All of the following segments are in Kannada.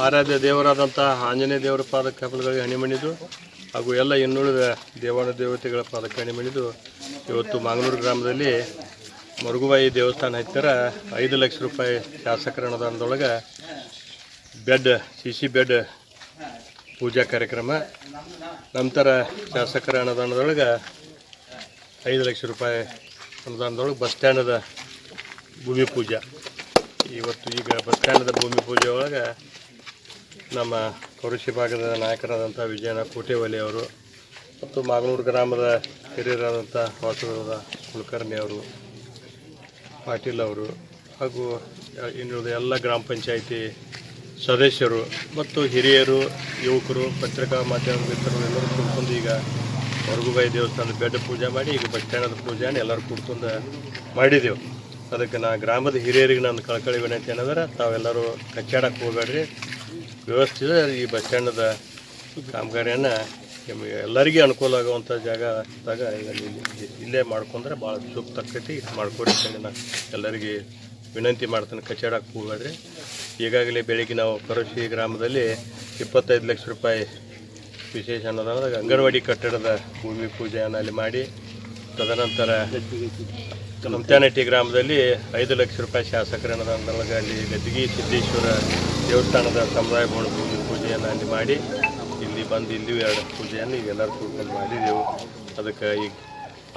ಆರಾಧ್ಯ ದೇವರಾದಂಥ ಆಂಜನೇಯ ದೇವರ ಪಾದಕ್ಕೆ ಕಪಲ್ಗಳಿಗೆ ಹಣಿಮಣಿದು ಹಾಗೂ ಎಲ್ಲ ಇನ್ನುಳಿದ ದೇವಾನು ದೇವತೆಗಳ ಪಾದಕ್ಕೆ ಹಣಿಮಣಿದು ಇವತ್ತು ಮಾಂಗನೂರು ಗ್ರಾಮದಲ್ಲಿ ಮರುಗುಬಾಯಿ ದೇವಸ್ಥಾನ ಹತ್ತಿರ 5 ಲಕ್ಷ ರೂಪಾಯಿ ಶಾಸಕರ ಅನುದಾನದೊಳಗೆ ಬೆಡ್ CC ಬೆಡ್ ಪೂಜಾ ಕಾರ್ಯಕ್ರಮ, ನಂತರ ಶಾಸಕರ ಅನುದಾನದೊಳಗೆ 5 ಲಕ್ಷ ರೂಪಾಯಿ ಅನುದಾನದೊಳಗೆ ಬಸ್ ಸ್ಟ್ಯಾಂಡದ ಭೂಮಿ ಪೂಜೆ. ಇವತ್ತು ಈಗ ಬಸ್ ಸ್ಟ್ಯಾಂಡದ ಭೂಮಿ ಪೂಜೆ ಒಳಗೆ ನಮ್ಮ ಕೌರಶಿ ಭಾಗದ ನಾಯಕರಾದಂಥ ವಿಜಯನ ಕೋಟೆವಲಿ ಅವರು ಮತ್ತು ಮಾಗನೂರು ಗ್ರಾಮದ ಹಿರಿಯರಾದಂಥ ವಾಸುದೇವ ಕುಲಕರ್ಣಿ ಅವರು, ಪಾಟೀಲ್ ಅವರು ಹಾಗೂ ಇನ್ನುಳಿದ ಎಲ್ಲ ಗ್ರಾಮ ಪಂಚಾಯಿತಿ ಸದಸ್ಯರು ಮತ್ತು ಹಿರಿಯರು, ಯುವಕರು, ಪತ್ರಿಕಾ ಮಾಧ್ಯಮದ ಮಿತ್ರರು ಎಲ್ಲರೂ ಕೂಡ್ಕೊಂಡು ಈಗ ಮರುಗುಬಾಯಿ ದೇವಸ್ಥಾನದ ಬೆಡ್ ಪೂಜೆ ಮಾಡಿ ಈಗ ಬಸ್ ಸ್ಟ್ಯಾಂಡದ ಪೂಜೆನ ಎಲ್ಲರೂ ಕೂಡ್ಕೊಂಡು ಮಾಡಿದೆವು. ಅದಕ್ಕೆ ನಾ ಗ್ರಾಮದ ಹಿರಿಯರಿಗೆ ನಾನು ಕಳಕಳಿ ವಿನಂತಿ ಏನಂದ್ರೆ ತಾವೆಲ್ಲರೂ ಕಚ್ಚಾಡಕ್ಕೆ ಹೋಗಬೇಡ್ರಿ, ವ್ಯವಸ್ಥಿತ ಈ ಬಸ್ ಸ್ಟ್ಯಾಂಡದ ಕಾಮಗಾರಿಯನ್ನು ಎಲ್ಲರಿಗೂ ಅನುಕೂಲ ಆಗುವಂಥ ಜಾಗದಾಗ ಇಲ್ಲೇ ಮಾಡ್ಕೊಂಡ್ರೆ ಭಾಳ ಸೂಕ್ತ ಆಕೈತಿ. ಮಾಡ್ಕೊಡಿ ಅಂತೇಳಿ ನಾನು ಎಲ್ಲರಿಗೆ ವಿನಂತಿ ಮಾಡ್ತೇನೆ, ಕಚ್ಚಾಡಕ್ಕೆ ಹೋಗಬೇಡ್ರಿ. ಈಗಾಗಲೇ ಬೆಳಿಗ್ಗೆ ನಾವು ಕರೋಶಿ ಗ್ರಾಮದಲ್ಲಿ 25 ಲಕ್ಷ ರೂಪಾಯಿ ವಿಶೇಷ ಅನುದಾನದಾಗ ಅಂಗನವಾಡಿ ಕಟ್ಟಡದ ಭೂಮಿ ಪೂಜೆಯನ್ನು ಅಲ್ಲಿ ಮಾಡಿ, ತದನಂತರ ನಮ್ತ್ಯಾನಟ್ಟಿ ಗ್ರಾಮದಲ್ಲಿ 5 ಲಕ್ಷ ರೂಪಾಯಿ ಶಾಸಕರ ಅನುದಾನದೊಳಗೆ ಅಲ್ಲಿ ಗದ್ದಿಗೆ ಸಿದ್ದೇಶ್ವರ ದೇವಸ್ಥಾನದ ಸಮುದಾಯ ಭವನ ಭೂಮಿ ಪೂಜೆಯನ್ನು ಅಲ್ಲಿ ಮಾಡಿ ಇಲ್ಲಿ ಬಂದು ಇಲ್ಲಿಯೂ 2 ಪೂಜೆಯನ್ನು ಈಗೆಲ್ಲರೂ ಕೂತ್ಕೊಂಡು ಮಾಡಿದೆವು. ಅದಕ್ಕೆ ಈಗ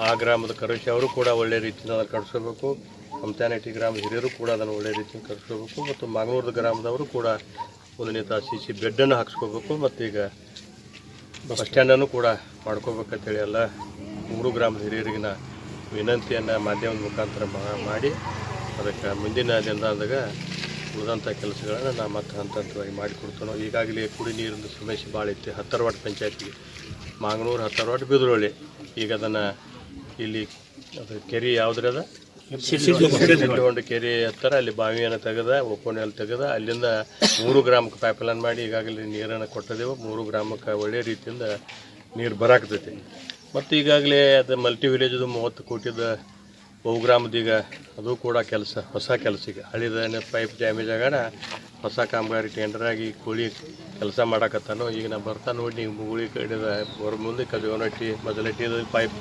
ಆ ಗ್ರಾಮದ ಕರೋಶಿ ಅವರು ಕೂಡ ಒಳ್ಳೆಯ ರೀತಿಯಿಂದ ಅದನ್ನು ಕಟ್ಸ್ಕೋಬೇಕು, ನಮ್ತ್ಯಾನಟ್ಟಿ ಗ್ರಾಮದ ಹಿರಿಯರು ಕೂಡ ಅದನ್ನು ಒಳ್ಳೆಯ ರೀತಿಯಿಂದ ಕಟ್ಸ್ಕೋಬೇಕು ಮತ್ತು ಮಾಗನೂರು ಗ್ರಾಮದವರು ಕೂಡ ಒಂದನೇತ CC ಬೆಡ್ಡನ್ನು ಹಾಕ್ಸ್ಕೋಬೇಕು ಮತ್ತು ಈಗ ಬಸ್ ಸ್ಟ್ಯಾಂಡನ್ನು ಕೂಡ ಮಾಡ್ಕೋಬೇಕಂತೇಳಿ ಎಲ್ಲ 3 ಗ್ರಾಮದ ಹಿರಿಯರಿಗಿನ ವಿನಂತಿಯನ್ನು ಮಾಧ್ಯಮದ ಮುಖಾಂತರ ಮಾಡಿ ಅದಕ್ಕೆ ಮುಂದಿನ ದಿನದಾಗ ಉಳಿದಂಥ ಕೆಲಸಗಳನ್ನು ನಾವು ಮತ್ತೆ ಹಂತವಾಗಿ ಮಾಡಿಕೊಡ್ತಾನೋ. ಈಗಾಗಲೇ ಕುಡಿ ನೀರಿನ ಸಮಸ್ಯೆ ಭಾಳ ಐತಿ. ಹತ್ತರವಾಡ ಪಂಚಾಯತಿಗೆ ಮಾಗನೂರು, ಹತ್ತರವಾಡ, ಬಿದ್ರೋಳಿ ಈಗ ಅದನ್ನು ಇಲ್ಲಿ ಅದು ಕೆರೆ ಯಾವುದ್ರಿ ಅದ ಸಿಟ್ಟಿಗೊಂಡು ಕೆರೆ ಹತ್ತಿರ ಅಲ್ಲಿ ಬಾವಿಯನ್ನು ತೆಗೆದ ಒಪ್ಪಣೆಯಲ್ಲಿ ತೆಗೆದ ಅಲ್ಲಿಂದ 3 ಗ್ರಾಮಕ್ಕೆ ಪೈಪ್ಲೈನ್ ಮಾಡಿ ಈಗಾಗಲೇ ನೀರನ್ನು ಕೊಟ್ಟಿದ್ದೆವು. 3 ಗ್ರಾಮಕ್ಕೆ ಒಳ್ಳೆಯ ರೀತಿಯಿಂದ ನೀರು ಬರಾಕ್ತೈತಿ. ಮತ್ತು ಈಗಾಗಲೇ ಅದು ಮಲ್ಟಿ ವಿಲೇಜದು 30 ಕೋಟಿದ ಬಹುಗ್ರಾಮದೀಗ ಅದು ಕೂಡ ಕೆಲಸ, ಹೊಸ ಕೆಲಸ. ಈಗ ಹಳಿದ ಪೈಪ್ ಡ್ಯಾಮೇಜ್ ಆಗೋಣ ಹೊಸ ಕಾಮಗಾರಿ ಟೆಂಡರಾಗಿ ಕೋಳಿ ಕೆಲಸ ಮಾಡಕತ್ತಾನು. ಈಗ ನಾ ಬರ್ತಾ ನೋಡಿ ನೀವು ಮುಗುಳಿ ಕಡೆದ ಮುಂದೆ ಕಜೋನಟ್ಟಿ ಮೊದಲಟ್ಟಿದ ಪೈಪ್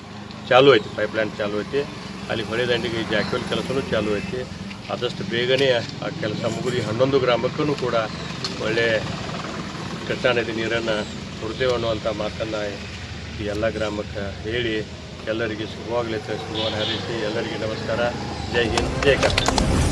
ಚಾಲು ಐತಿ, ಪೈಪ್ಲೈನ್ ಚಾಲು ಐತಿ. ಅಲ್ಲಿ ಹೊಳೆ ದಂಡಿಗೆ ಜಾಕ್ವೆಲ್ ಕೆಲಸನೂ ಚಾಲು ಐತಿ. ಆದಷ್ಟು ಬೇಗನೆ ಆ ಕೆಲಸ ಮುಗಿದು 11 ಗ್ರಾಮಕ್ಕೂ ಕೂಡ ಒಳ್ಳೆಯ ಕೃಷ್ಣಾ ನದಿ ನೀರನ್ನು ಕೊಡ್ತೇವೆ ಅನ್ನುವಂಥ ಮಾತನ್ನು ಈ ಎಲ್ಲ ಗ್ರಾಮಕ್ಕೆ ಹೇಳಿ ಎಲ್ಲರಿಗೆ ಶುಭವಾಗಲಿ, ಶುಭವನ್ನು ಹಾರೈಸಿ ಎಲ್ಲರಿಗೆ ನಮಸ್ಕಾರ. ಜೈ ಹಿಂದ್, ಜೈ ಕರ್ನಾಟಕ.